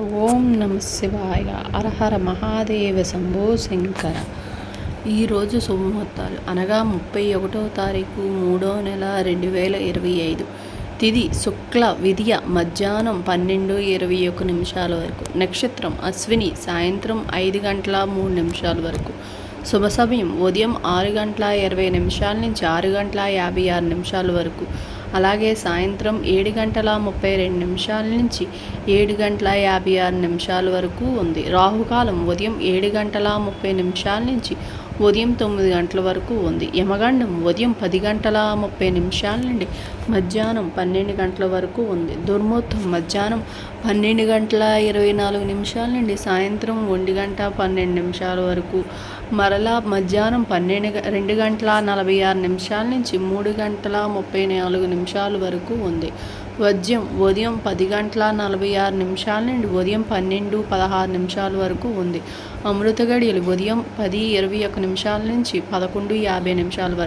ఓం నమ శివాయ. హరహర మహాదేవ శంభో శంకర. ఈరోజు శుభముహూర్తాలు అనగా 31వ తారీఖు 3వ నెల 2025. తిథి శుక్ల విదియ మధ్యాహ్నం 12:21 వరకు. నక్షత్రం అశ్విని సాయంత్రం 5:03 వరకు. శుభ సమయం ఉదయం 6:20 నుంచి 6:56 వరకు. అలాగే సాయంత్రం 7:32 నుంచి 7:56 వరకు ఉంది. రాహుకాలం ఉదయం 7:30 నుంచి ఉదయం 9 గంటల వరకు ఉంది. యమగండం ఉదయం 10:30 నుండి మధ్యాహ్నం 12 గంటల వరకు ఉంది. దుర్ముహూర్తం మధ్యాహ్నం 12:24 నుండి సాయంత్రం 1:12 వరకు. మరలా మధ్యాహ్నం 2:46 నుంచి 3:34 వరకు ఉంది. వజ్యం ఉదయం 10:46 నుండి ఉదయం 12:16 వరకు ఉంది. అమృత గడియలు ఉదయం 10:21 నుంచి 11:50 వరకు.